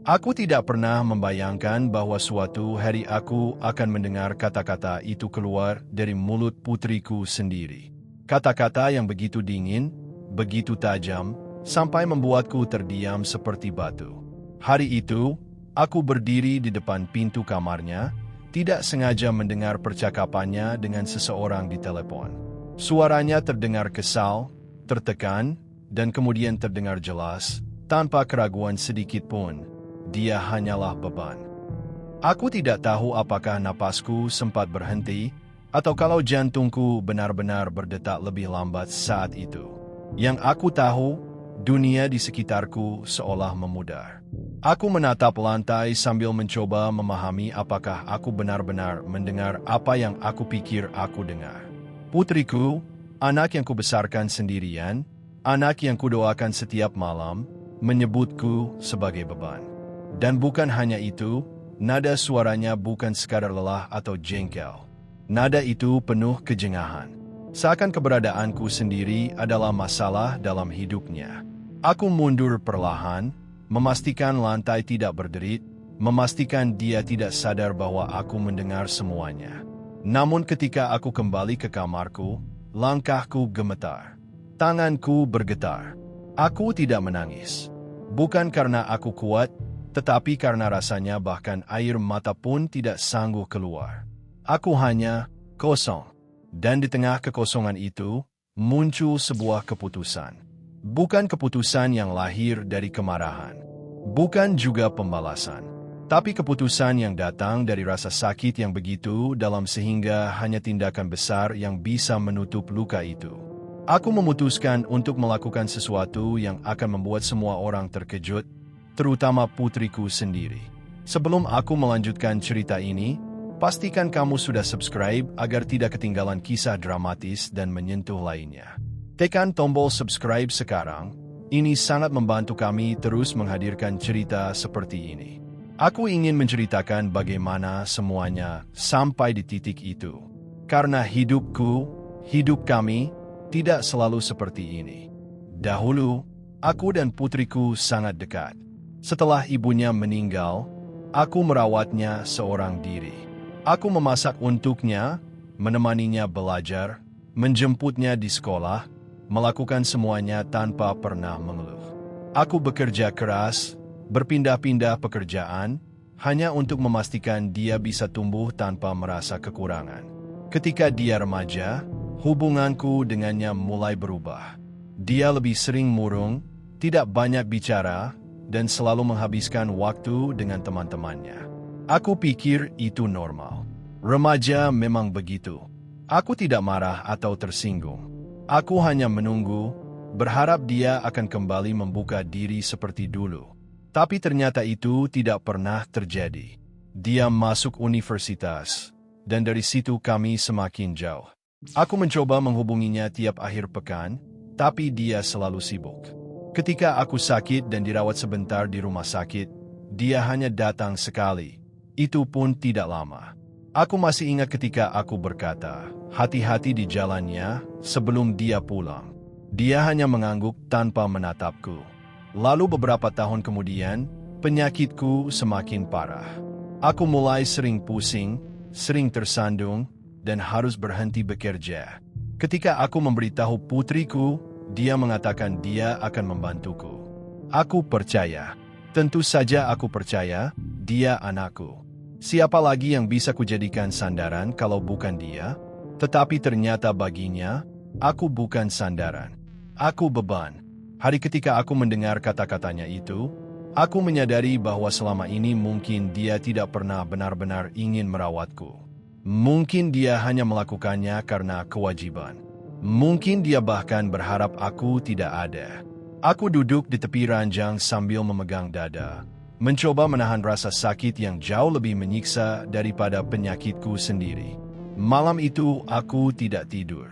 Aku tidak pernah membayangkan bahwa suatu hari aku akan mendengar kata-kata itu keluar dari mulut putriku sendiri. Kata-kata yang begitu dingin, begitu tajam, sampai membuatku terdiam seperti batu. Hari itu, aku berdiri di depan pintu kamarnya, tidak sengaja mendengar percakapannya dengan seseorang di telepon. Suaranya terdengar kesal, tertekan, dan kemudian terdengar jelas, tanpa keraguan sedikit pun. Dia hanyalah beban. Aku tidak tahu apakah napasku sempat berhenti, atau kalau jantungku benar-benar berdetak lebih lambat saat itu. Yang aku tahu, dunia di sekitarku seolah memudar. Aku menatap lantai sambil mencoba memahami apakah aku benar-benar mendengar apa yang aku pikir aku dengar. Putriku, anak yang kubesarkan sendirian, anak yang kudoakan setiap malam, menyebutku sebagai beban. Dan bukan hanya itu, nada suaranya bukan sekadar lelah atau jengkel. Nada itu penuh kejengahan. Seakan keberadaanku sendiri adalah masalah dalam hidupnya. Aku mundur perlahan, memastikan lantai tidak berderit, memastikan dia tidak sadar bahwa aku mendengar semuanya. Namun ketika aku kembali ke kamarku, langkahku gemetar. Tanganku bergetar. Aku tidak menangis. Bukan karena aku kuat, tetapi karena rasanya bahkan air mata pun tidak sanggup keluar. Aku hanya kosong. Dan di tengah kekosongan itu, muncul sebuah keputusan. Bukan keputusan yang lahir dari kemarahan. Bukan juga pembalasan. Tapi keputusan yang datang dari rasa sakit yang begitu dalam sehingga hanya tindakan besar yang bisa menutup luka itu. Aku memutuskan untuk melakukan sesuatu yang akan membuat semua orang terkejut, terutama putriku sendiri. Sebelum aku melanjutkan cerita ini, pastikan kamu sudah subscribe agar tidak ketinggalan kisah dramatis dan menyentuh lainnya. Tekan tombol subscribe sekarang, ini sangat membantu kami terus menghadirkan cerita seperti ini. Aku ingin menceritakan bagaimana semuanya sampai di titik itu. Karena hidupku, hidup kami, tidak selalu seperti ini. Dahulu, aku dan putriku sangat dekat. Setelah ibunya meninggal, aku merawatnya seorang diri. Aku memasak untuknya, menemaninya belajar, menjemputnya di sekolah, melakukan semuanya tanpa pernah mengeluh. Aku bekerja keras, berpindah-pindah pekerjaan, hanya untuk memastikan dia bisa tumbuh tanpa merasa kekurangan. Ketika dia remaja, hubunganku dengannya mulai berubah. Dia lebih sering murung, tidak banyak bicara, dan selalu menghabiskan waktu dengan teman-temannya. Aku pikir itu normal. Remaja memang begitu. Aku tidak marah atau tersinggung. Aku hanya menunggu, berharap dia akan kembali membuka diri seperti dulu. Tapi ternyata itu tidak pernah terjadi. Dia masuk universitas, dan dari situ kami semakin jauh. Aku mencoba menghubunginya tiap akhir pekan, tapi dia selalu sibuk. Ketika aku sakit dan dirawat sebentar di rumah sakit, dia hanya datang sekali. Itu pun tidak lama. Aku masih ingat ketika aku berkata, hati-hati di jalannya sebelum dia pulang. Dia hanya mengangguk tanpa menatapku. Lalu beberapa tahun kemudian, penyakitku semakin parah. Aku mulai sering pusing, sering tersandung, dan harus berhenti bekerja. Ketika aku memberitahu putriku, dia mengatakan dia akan membantuku. Aku percaya. Tentu saja aku percaya, dia anakku. Siapa lagi yang bisa kujadikan sandaran kalau bukan dia? Tetapi ternyata baginya, aku bukan sandaran. Aku beban. Hari ketika aku mendengar kata-katanya itu, aku menyadari bahwa selama ini mungkin dia tidak pernah benar-benar ingin merawatku. Mungkin dia hanya melakukannya karena kewajiban. Mungkin dia bahkan berharap aku tidak ada. Aku duduk di tepi ranjang sambil memegang dada, mencoba menahan rasa sakit yang jauh lebih menyiksa daripada penyakitku sendiri. Malam itu aku tidak tidur.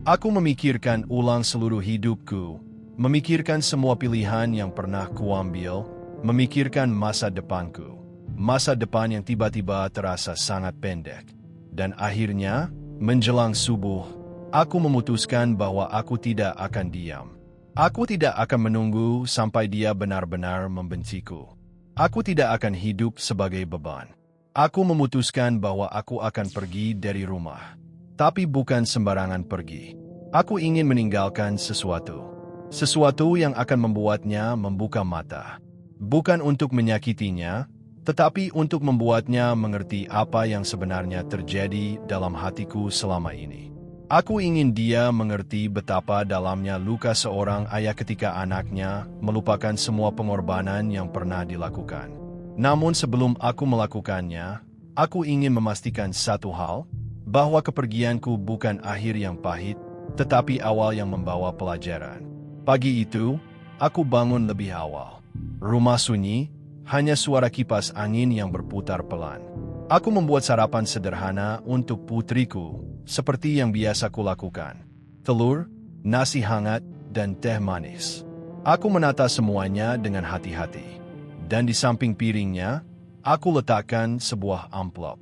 Aku memikirkan ulang seluruh hidupku, memikirkan semua pilihan yang pernah kuambil, memikirkan masa depanku. Masa depan yang tiba-tiba terasa sangat pendek. Dan akhirnya, menjelang subuh, aku memutuskan bahwa aku tidak akan diam. Aku tidak akan menunggu sampai dia benar-benar membenciku. Aku tidak akan hidup sebagai beban. Aku memutuskan bahwa aku akan pergi dari rumah. Tapi bukan sembarangan pergi. Aku ingin meninggalkan sesuatu. Sesuatu yang akan membuatnya membuka mata. Bukan untuk menyakitinya, tetapi untuk membuatnya mengerti apa yang sebenarnya terjadi dalam hatiku selama ini. Aku ingin dia mengerti betapa dalamnya luka seorang ayah ketika anaknya melupakan semua pengorbanan yang pernah dilakukan. Namun sebelum aku melakukannya, aku ingin memastikan satu hal, bahwa kepergianku bukan akhir yang pahit, tetapi awal yang membawa pelajaran. Pagi itu, aku bangun lebih awal. Rumah sunyi, hanya suara kipas angin yang berputar pelan. Aku membuat sarapan sederhana untuk putriku, seperti yang biasa kulakukan. Telur, nasi hangat, dan teh manis. Aku menata semuanya dengan hati-hati. Dan di samping piringnya, aku letakkan sebuah amplop.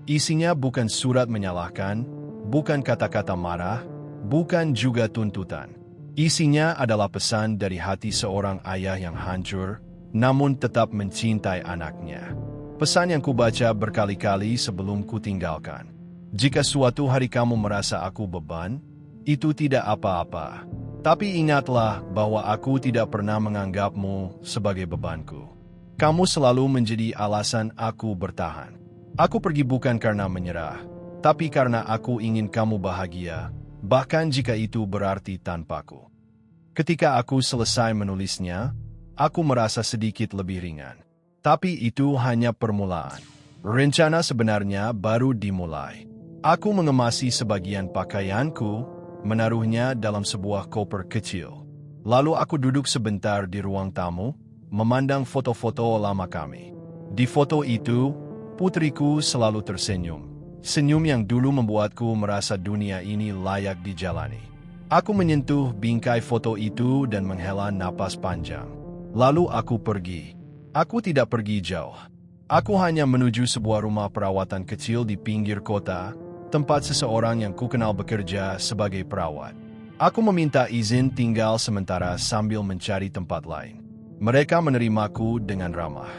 Isinya bukan surat menyalahkan, bukan kata-kata marah, bukan juga tuntutan. Isinya adalah pesan dari hati seorang ayah yang hancur, namun tetap mencintai anaknya. Pesan yang kubaca berkali-kali sebelum kutinggalkan. Jika suatu hari kamu merasa aku beban, itu tidak apa-apa. Tapi ingatlah bahwa aku tidak pernah menganggapmu sebagai bebanku. Kamu selalu menjadi alasan aku bertahan. Aku pergi bukan karena menyerah, tapi karena aku ingin kamu bahagia, bahkan jika itu berarti tanpaku. Ketika aku selesai menulisnya, aku merasa sedikit lebih ringan. Tapi itu hanya permulaan. Rencana sebenarnya baru dimulai. Aku mengemasi sebagian pakaianku, menaruhnya dalam sebuah koper kecil. Lalu aku duduk sebentar di ruang tamu, memandang foto-foto lama kami. Di foto itu, putriku selalu tersenyum. Senyum yang dulu membuatku merasa dunia ini layak dijalani. Aku menyentuh bingkai foto itu dan menghela napas panjang. Lalu aku pergi. Aku tidak pergi jauh. Aku hanya menuju sebuah rumah perawatan kecil di pinggir kota, tempat seseorang yang kukenal bekerja sebagai perawat. Aku meminta izin tinggal sementara sambil mencari tempat lain. Mereka menerimaku dengan ramah.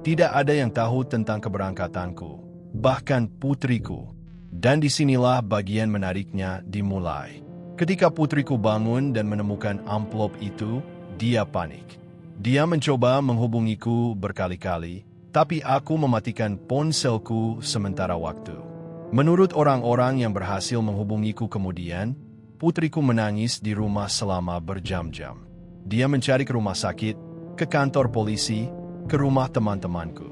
Tidak ada yang tahu tentang keberangkatanku, bahkan putriku. Dan disinilah bagian menariknya dimulai. Ketika putriku bangun dan menemukan amplop itu, dia panik. Dia mencoba menghubungiku berkali-kali, tapi aku mematikan ponselku sementara waktu. Menurut orang-orang yang berhasil menghubungiku kemudian, putriku menangis di rumah selama berjam-jam. Dia mencari ke rumah sakit, ke kantor polisi, ke rumah teman-temanku.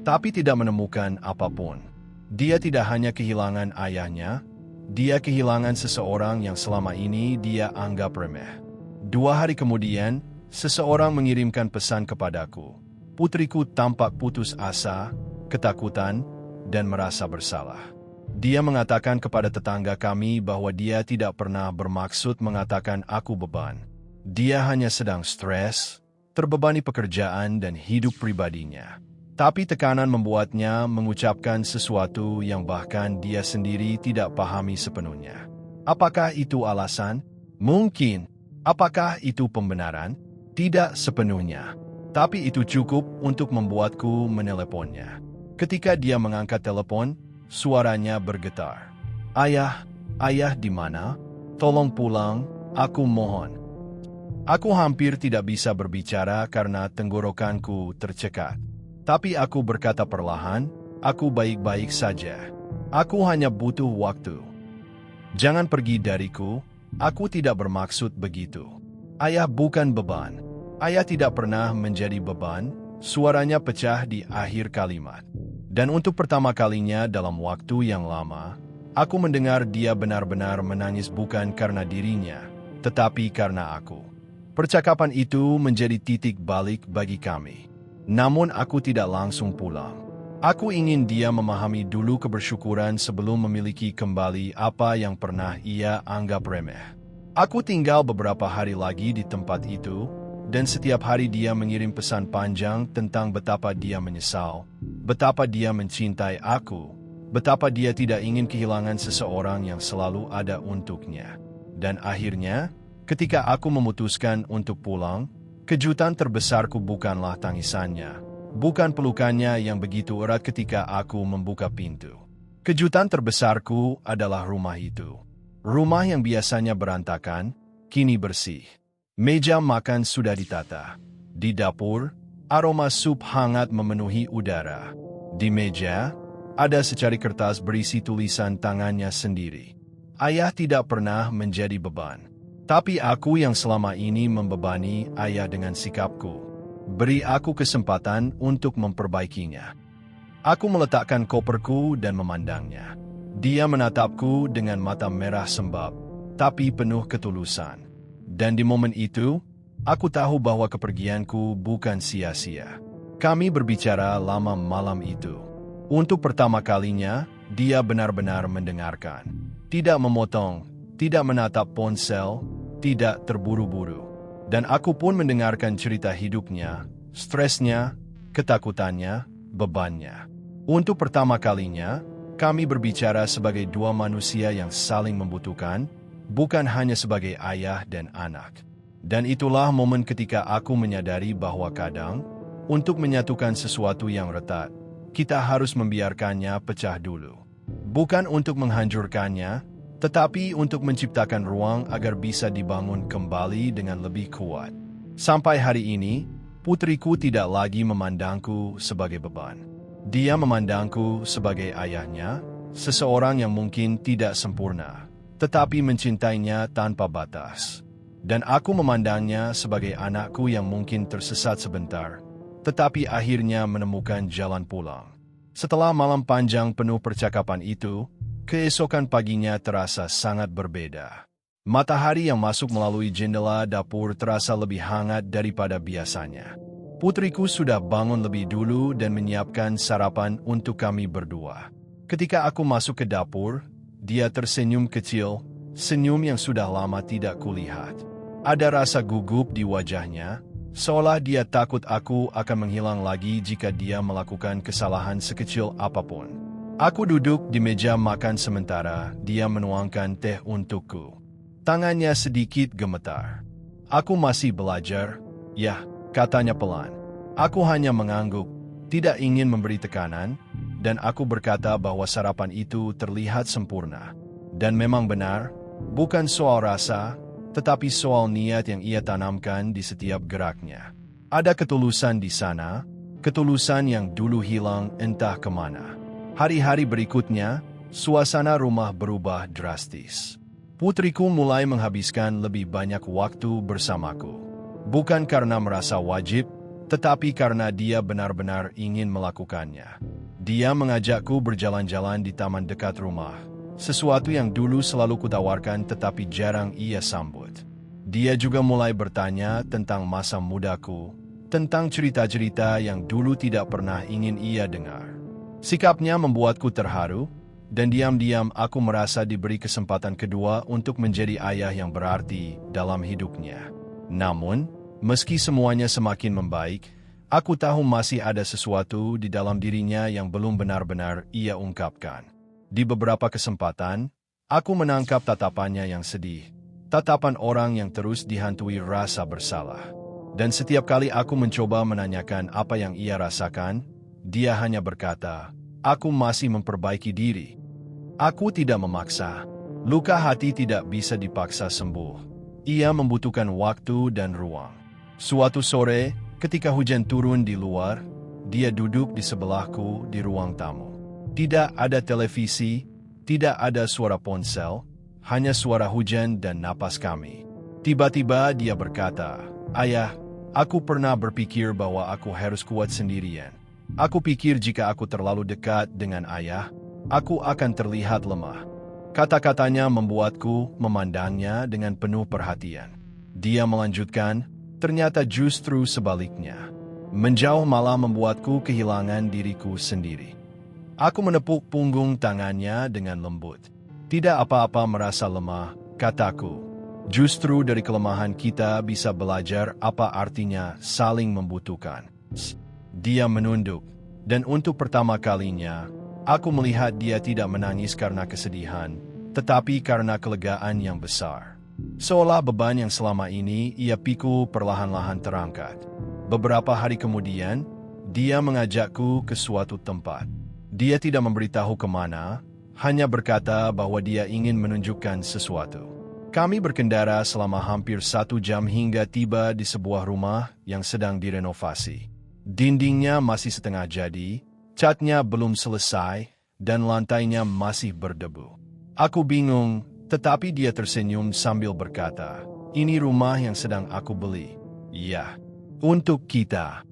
Tapi tidak menemukan apapun. Dia tidak hanya kehilangan ayahnya, dia kehilangan seseorang yang selama ini dia anggap remeh. 2 hari kemudian, seseorang mengirimkan pesan kepadaku. Putriku tampak putus asa, ketakutan, dan merasa bersalah. Dia mengatakan kepada tetangga kami bahwa dia tidak pernah bermaksud mengatakan aku beban. Dia hanya sedang stres, terbebani pekerjaan dan hidup pribadinya. Tapi tekanan membuatnya mengucapkan sesuatu yang bahkan dia sendiri tidak pahami sepenuhnya. Apakah itu alasan? Mungkin. Apakah itu pembenaran? Tidak sepenuhnya. Tapi itu cukup untuk membuatku meneleponnya. Ketika dia mengangkat telepon, suaranya bergetar. Ayah, ayah di mana? Tolong pulang, aku mohon. Aku hampir tidak bisa berbicara karena tenggorokanku tercekat. Tapi aku berkata perlahan, aku baik-baik saja. Aku hanya butuh waktu. Jangan pergi dariku, aku tidak bermaksud begitu. Ayah bukan beban. Ayah tidak pernah menjadi beban, suaranya pecah di akhir kalimat. Dan untuk pertama kalinya dalam waktu yang lama, aku mendengar dia benar-benar menangis bukan karena dirinya, tetapi karena aku. Percakapan itu menjadi titik balik bagi kami. Namun aku tidak langsung pulang. Aku ingin dia memahami dulu kebersyukuran sebelum memiliki kembali apa yang pernah ia anggap remeh. Aku tinggal beberapa hari lagi di tempat itu, dan setiap hari dia mengirim pesan panjang tentang betapa dia menyesal, betapa dia mencintai aku, betapa dia tidak ingin kehilangan seseorang yang selalu ada untuknya. Dan akhirnya, ketika aku memutuskan untuk pulang, kejutan terbesarku bukanlah tangisannya, bukan pelukannya yang begitu erat ketika aku membuka pintu. Kejutan terbesarku adalah rumah itu. Rumah yang biasanya berantakan, kini bersih. Meja makan sudah ditata. Di dapur, aroma sup hangat memenuhi udara. Di meja, ada secari kertas berisi tulisan tangannya sendiri. Ayah tidak pernah menjadi beban. Tapi aku yang selama ini membebani ayah dengan sikapku. Beri aku kesempatan untuk memperbaikinya. Aku meletakkan koperku dan memandangnya. Dia menatapku dengan mata merah sembab, tapi penuh ketulusan. Dan di momen itu, aku tahu bahwa kepergianku bukan sia-sia. Kami berbicara lama malam itu. Untuk pertama kalinya, dia benar-benar mendengarkan. Tidak memotong, tidak menatap ponsel, tidak terburu-buru. Dan aku pun mendengarkan cerita hidupnya, stresnya, ketakutannya, bebannya. Untuk pertama kalinya, kami berbicara sebagai dua manusia yang saling membutuhkan, bukan hanya sebagai ayah dan anak. Dan itulah momen ketika aku menyadari bahwa kadang, untuk menyatukan sesuatu yang retak, kita harus membiarkannya pecah dulu. Bukan untuk menghancurkannya, tetapi untuk menciptakan ruang agar bisa dibangun kembali dengan lebih kuat. Sampai hari ini, putriku tidak lagi memandangku sebagai beban. Dia memandangku sebagai ayahnya, seseorang yang mungkin tidak sempurna, tetapi mencintainya tanpa batas. Dan aku memandangnya sebagai anakku yang mungkin tersesat sebentar, tetapi akhirnya menemukan jalan pulang. Setelah malam panjang penuh percakapan itu, keesokan paginya terasa sangat berbeda. Matahari yang masuk melalui jendela dapur terasa lebih hangat daripada biasanya. Putriku sudah bangun lebih dulu dan menyiapkan sarapan untuk kami berdua. Ketika aku masuk ke dapur, dia tersenyum kecil, senyum yang sudah lama tidak kulihat. Ada rasa gugup di wajahnya, seolah dia takut aku akan menghilang lagi jika dia melakukan kesalahan sekecil apapun. Aku duduk di meja makan sementara dia menuangkan teh untukku. Tangannya sedikit gemetar. Aku masih belajar, ya, katanya pelan. Aku hanya mengangguk, tidak ingin memberi tekanan, dan aku berkata bahwa sarapan itu terlihat sempurna. Dan memang benar, bukan soal rasa, tetapi soal niat yang ia tanamkan di setiap geraknya. Ada ketulusan di sana, ketulusan yang dulu hilang entah kemana. Hari-hari berikutnya, suasana rumah berubah drastis. Putriku mulai menghabiskan lebih banyak waktu bersamaku. Bukan karena merasa wajib, tetapi karena dia benar-benar ingin melakukannya. Dia mengajakku berjalan-jalan di taman dekat rumah, sesuatu yang dulu selalu kutawarkan tetapi jarang ia sambut. Dia juga mulai bertanya tentang masa mudaku, tentang cerita-cerita yang dulu tidak pernah ingin ia dengar. Sikapnya membuatku terharu, dan diam-diam aku merasa diberi kesempatan kedua untuk menjadi ayah yang berarti dalam hidupnya. Namun, meski semuanya semakin membaik, aku tahu masih ada sesuatu di dalam dirinya yang belum benar-benar ia ungkapkan. Di beberapa kesempatan, aku menangkap tatapannya yang sedih, tatapan orang yang terus dihantui rasa bersalah. Dan setiap kali aku mencoba menanyakan apa yang ia rasakan, dia hanya berkata, "Aku masih memperbaiki diri." Aku tidak memaksa. Luka hati tidak bisa dipaksa sembuh. Ia membutuhkan waktu dan ruang. Suatu sore, ketika hujan turun di luar, dia duduk di sebelahku di ruang tamu. Tidak ada televisi, tidak ada suara ponsel, hanya suara hujan dan napas kami. Tiba-tiba dia berkata, "Ayah, aku pernah berpikir bahwa aku harus kuat sendirian. Aku pikir jika aku terlalu dekat dengan ayah, aku akan terlihat lemah." Kata-katanya membuatku memandangnya dengan penuh perhatian. Dia melanjutkan, "Ternyata justru sebaliknya. Menjauh malah membuatku kehilangan diriku sendiri." Aku menepuk punggung tangannya dengan lembut. "Tidak apa-apa merasa lemah," kataku. "Justru dari kelemahan kita bisa belajar apa artinya saling membutuhkan." Dia menunduk, dan untuk pertama kalinya, aku melihat dia tidak menangis karena kesedihan, tetapi karena kelegaan yang besar. Seolah beban yang selama ini ia pikul perlahan-lahan terangkat. Beberapa hari kemudian, Dia mengajakku ke suatu tempat. Dia tidak memberitahu kemana, hanya berkata bahwa dia ingin menunjukkan sesuatu. Kami berkendara selama hampir 1 jam hingga tiba di sebuah rumah yang sedang direnovasi. Dindingnya masih setengah jadi, catnya belum selesai, dan lantainya masih berdebu. Aku bingung, tetapi dia tersenyum sambil berkata, "Ini rumah yang sedang aku beli." "Ya, untuk kita."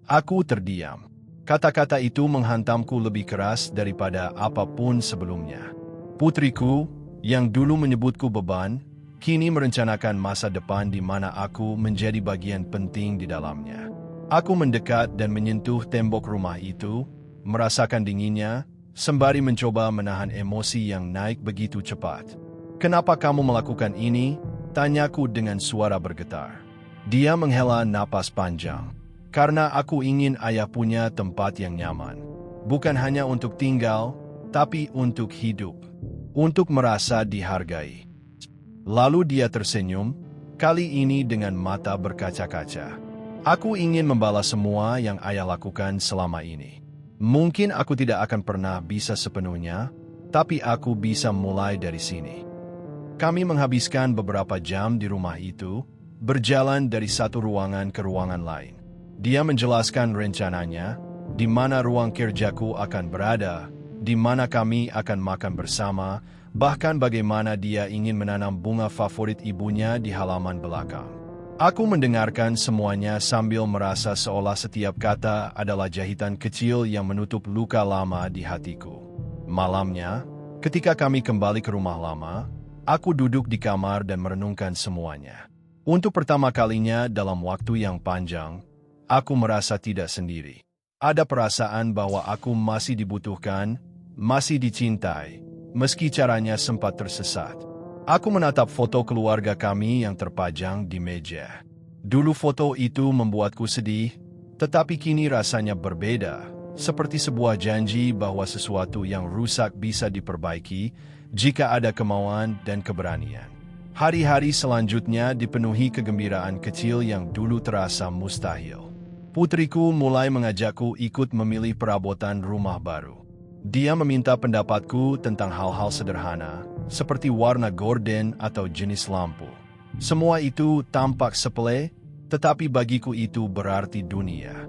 Aku terdiam. Kata-kata itu menghantamku lebih keras daripada apapun sebelumnya. Putriku, yang dulu menyebutku beban, kini merencanakan masa depan di mana aku menjadi bagian penting di dalamnya. Aku mendekat dan menyentuh tembok rumah itu, merasakan dinginnya, sembari mencoba menahan emosi yang naik begitu cepat. "Kenapa kamu melakukan ini?" tanyaku dengan suara bergetar. Dia menghela napas panjang. "Karena aku ingin ayah punya tempat yang nyaman. Bukan hanya untuk tinggal, tapi untuk hidup. Untuk merasa dihargai." Lalu dia tersenyum, kali ini dengan mata berkaca-kaca. "Aku ingin membalas semua yang ayah lakukan selama ini. Mungkin aku tidak akan pernah bisa sepenuhnya, tapi aku bisa mulai dari sini." Kami menghabiskan beberapa jam di rumah itu, berjalan dari satu ruangan ke ruangan lain. Dia menjelaskan rencananya, di mana ruang kerjaku akan berada, di mana kami akan makan bersama, bahkan bagaimana dia ingin menanam bunga favorit ibunya di halaman belakang. Aku mendengarkan semuanya sambil merasa seolah setiap kata adalah jahitan kecil yang menutup luka lama di hatiku. Malamnya, ketika kami kembali ke rumah lama, aku duduk di kamar dan merenungkan semuanya. Untuk pertama kalinya dalam waktu yang panjang, aku merasa tidak sendiri. Ada perasaan bahwa aku masih dibutuhkan, masih dicintai, meski caranya sempat tersesat. Aku menatap foto keluarga kami yang terpajang di meja. Dulu foto itu membuatku sedih, tetapi kini rasanya berbeda, seperti sebuah janji bahwa sesuatu yang rusak bisa diperbaiki jika ada kemauan dan keberanian. Hari-hari selanjutnya dipenuhi kegembiraan kecil yang dulu terasa mustahil. Putriku mulai mengajakku ikut memilih perabotan rumah baru. Dia meminta pendapatku tentang hal-hal sederhana, seperti warna gorden atau jenis lampu. Semua itu tampak sepele, tetapi bagiku itu berarti dunia.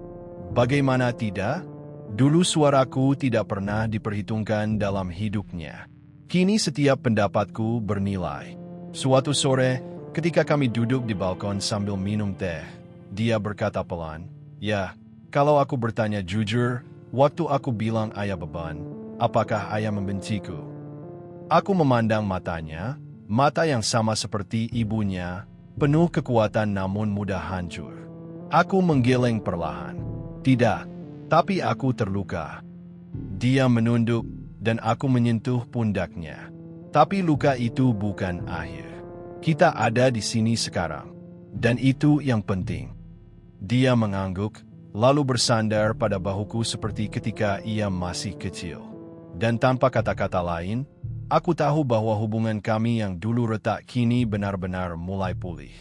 Bagaimana tidak? Dulu suaraku tidak pernah diperhitungkan dalam hidupnya. Kini setiap pendapatku bernilai. Suatu sore, ketika kami duduk di balkon sambil minum teh, dia berkata pelan, "Ya, kalau aku bertanya jujur, waktu aku bilang ayah beban, apakah ayah membenciku?" Aku memandang matanya, mata yang sama seperti ibunya, penuh kekuatan namun mudah hancur. Aku menggeleng perlahan. "Tidak, tapi aku terluka." Dia menunduk, dan aku menyentuh pundaknya. Tapi luka itu bukan akhir. Kita ada di sini sekarang, dan itu yang penting. Dia mengangguk, lalu bersandar pada bahuku seperti ketika ia masih kecil. Dan tanpa kata-kata lain, aku tahu bahwa hubungan kami yang dulu retak kini benar-benar mulai pulih.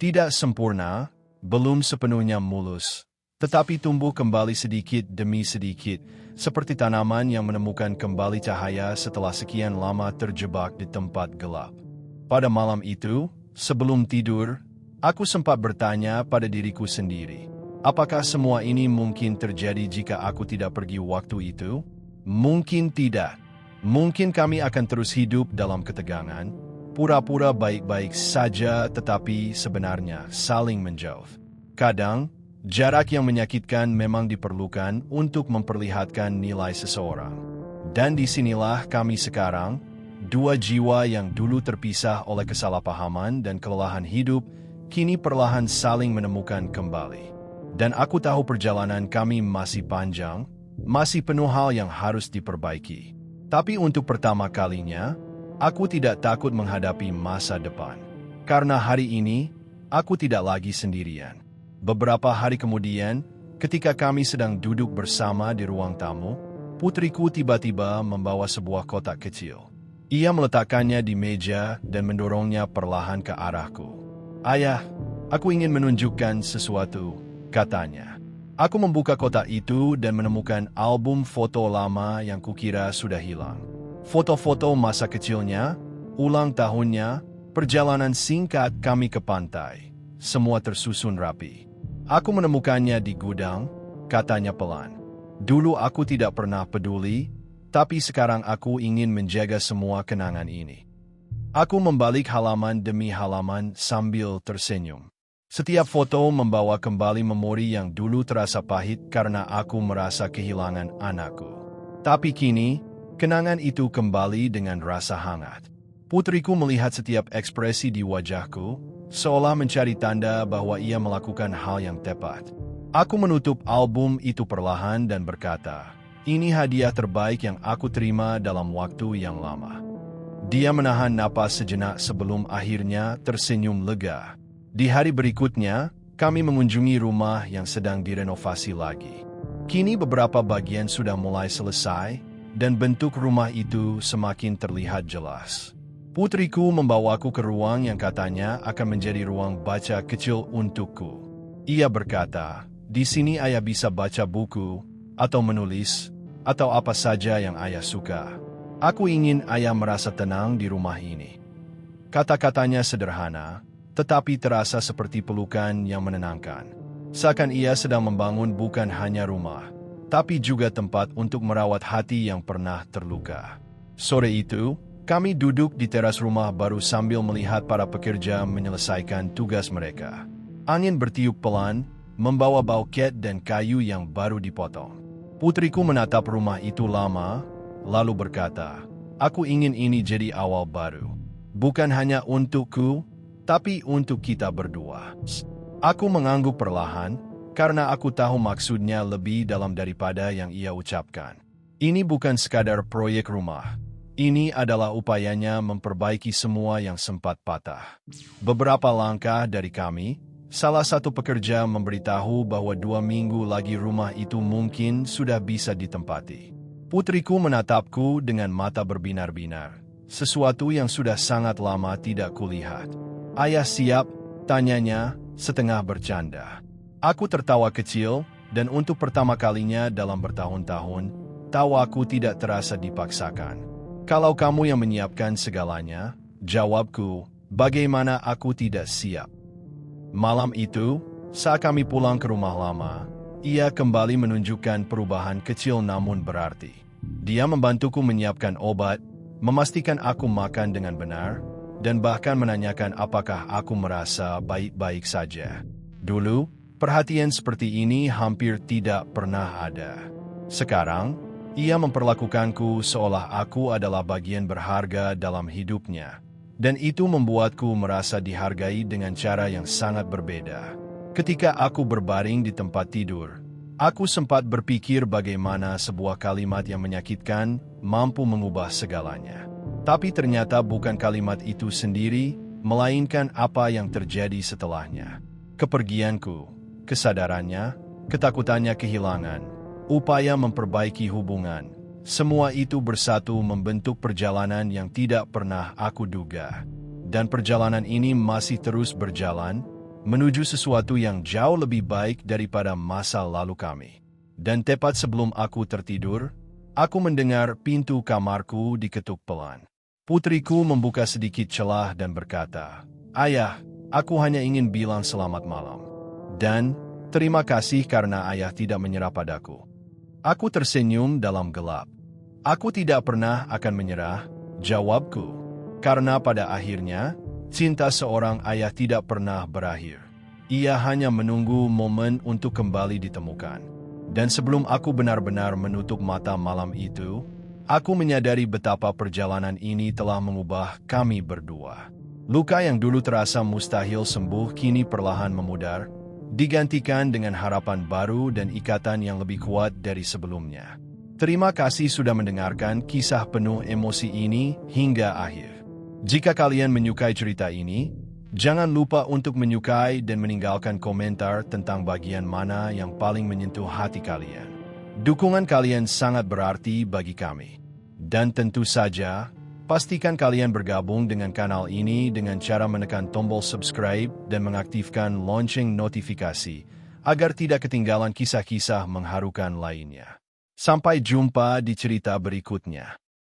Tidak sempurna, belum sepenuhnya mulus, tetapi tumbuh kembali sedikit demi sedikit, seperti tanaman yang menemukan kembali cahaya setelah sekian lama terjebak di tempat gelap. Pada malam itu, sebelum tidur, aku sempat bertanya pada diriku sendiri, apakah semua ini mungkin terjadi jika aku tidak pergi waktu itu? Mungkin tidak. Mungkin kami akan terus hidup dalam ketegangan, pura-pura baik-baik saja tetapi sebenarnya saling menjauh. Kadang, jarak yang menyakitkan memang diperlukan untuk memperlihatkan nilai seseorang. Dan disinilah kami sekarang, dua jiwa yang dulu terpisah oleh kesalahpahaman dan kelelahan hidup, kini perlahan saling menemukan kembali. Dan aku tahu perjalanan kami masih panjang, masih penuh hal yang harus diperbaiki. Tapi untuk pertama kalinya, aku tidak takut menghadapi masa depan. Karena hari ini, aku tidak lagi sendirian. Beberapa hari kemudian, ketika kami sedang duduk bersama di ruang tamu, putriku tiba-tiba membawa sebuah kotak kecil. Ia meletakkannya di meja dan mendorongnya perlahan ke arahku. "Ayah, aku ingin menunjukkan sesuatu," katanya. Aku membuka kotak itu dan menemukan album foto lama yang kukira sudah hilang. Foto-foto masa kecilnya, ulang tahunnya, perjalanan singkat kami ke pantai. Semua tersusun rapi. Aku menemukannya di gudang, katanya pelan. Dulu aku tidak pernah peduli, tapi sekarang aku ingin menjaga semua kenangan ini. Aku membalik halaman demi halaman sambil tersenyum. Setiap foto membawa kembali memori yang dulu terasa pahit karena aku merasa kehilangan anakku. Tapi kini, kenangan itu kembali dengan rasa hangat. Putriku melihat setiap ekspresi di wajahku, seolah mencari tanda bahwa ia melakukan hal yang tepat. Aku menutup album itu perlahan dan berkata, "Ini hadiah terbaik yang aku terima dalam waktu yang lama." Dia menahan napas sejenak sebelum akhirnya tersenyum lega. Di hari berikutnya, kami mengunjungi rumah yang sedang direnovasi lagi. Kini beberapa bagian sudah mulai selesai, dan bentuk rumah itu semakin terlihat jelas. Putriku membawaku ke ruang yang katanya akan menjadi ruang baca kecil untukku. Ia berkata, "Di sini ayah bisa baca buku, atau menulis, atau apa saja yang ayah suka. Aku ingin ayah merasa tenang di rumah ini." Kata-katanya sederhana, tetapi terasa seperti pelukan yang menenangkan. Seakan ia sedang membangun bukan hanya rumah, tapi juga tempat untuk merawat hati yang pernah terluka. Sore itu, kami duduk di teras rumah baru sambil melihat para pekerja menyelesaikan tugas mereka. Angin bertiup pelan, membawa bau cat dan kayu yang baru dipotong. Putriku menatap rumah itu lama, lalu berkata, "Aku ingin ini jadi awal baru. Bukan hanya untukku, tapi untuk kita berdua." Aku mengangguk perlahan, karena aku tahu maksudnya lebih dalam daripada yang ia ucapkan. Ini bukan sekadar proyek rumah. Ini adalah upayanya memperbaiki semua yang sempat patah. Beberapa langkah dari kami, salah satu pekerja memberitahu bahwa 2 minggu lagi rumah itu mungkin sudah bisa ditempati. Putriku menatapku dengan mata berbinar-binar, sesuatu yang sudah sangat lama tidak kulihat. "Ayah siap?" tanyanya, setengah bercanda. Aku tertawa kecil, dan untuk pertama kalinya dalam bertahun-tahun, tawaku tidak terasa dipaksakan. "Kalau kamu yang menyiapkan segalanya," jawabku, "bagaimana aku tidak siap?" Malam itu, saat kami pulang ke rumah lama, ia kembali menunjukkan perubahan kecil namun berarti. Dia membantuku menyiapkan obat, memastikan aku makan dengan benar, dan bahkan menanyakan apakah aku merasa baik-baik saja. Dulu, perhatian seperti ini hampir tidak pernah ada. Sekarang, ia memperlakukanku seolah aku adalah bagian berharga dalam hidupnya. Dan itu membuatku merasa dihargai dengan cara yang sangat berbeda. Ketika aku berbaring di tempat tidur, aku sempat berpikir bagaimana sebuah kalimat yang menyakitkan mampu mengubah segalanya. Tapi ternyata bukan kalimat itu sendiri, melainkan apa yang terjadi setelahnya. Kepergianku, kesadarannya, ketakutannya kehilangan, upaya memperbaiki hubungan, semua itu bersatu membentuk perjalanan yang tidak pernah aku duga. Dan perjalanan ini masih terus berjalan, menuju sesuatu yang jauh lebih baik daripada masa lalu kami. Dan tepat sebelum aku tertidur, aku mendengar pintu kamarku diketuk pelan. Putriku membuka sedikit celah dan berkata, "Ayah, aku hanya ingin bilang selamat malam. Dan, terima kasih karena ayah tidak menyerah padaku." Aku tersenyum dalam gelap. "Aku tidak pernah akan menyerah," jawabku. Karena pada akhirnya, cinta seorang ayah tidak pernah berakhir. Ia hanya menunggu momen untuk kembali ditemukan. Dan sebelum aku benar-benar menutup mata malam itu, aku menyadari betapa perjalanan ini telah mengubah kami berdua. Luka yang dulu terasa mustahil sembuh kini perlahan memudar, digantikan dengan harapan baru dan ikatan yang lebih kuat dari sebelumnya. Terima kasih sudah mendengarkan kisah penuh emosi ini hingga akhir. Jika kalian menyukai cerita ini, jangan lupa untuk menyukai dan meninggalkan komentar tentang bagian mana yang paling menyentuh hati kalian. Dukungan kalian sangat berarti bagi kami. Dan tentu saja, pastikan kalian bergabung dengan kanal ini dengan cara menekan tombol subscribe dan mengaktifkan lonceng notifikasi agar tidak ketinggalan kisah-kisah mengharukan lainnya. Sampai jumpa di cerita berikutnya.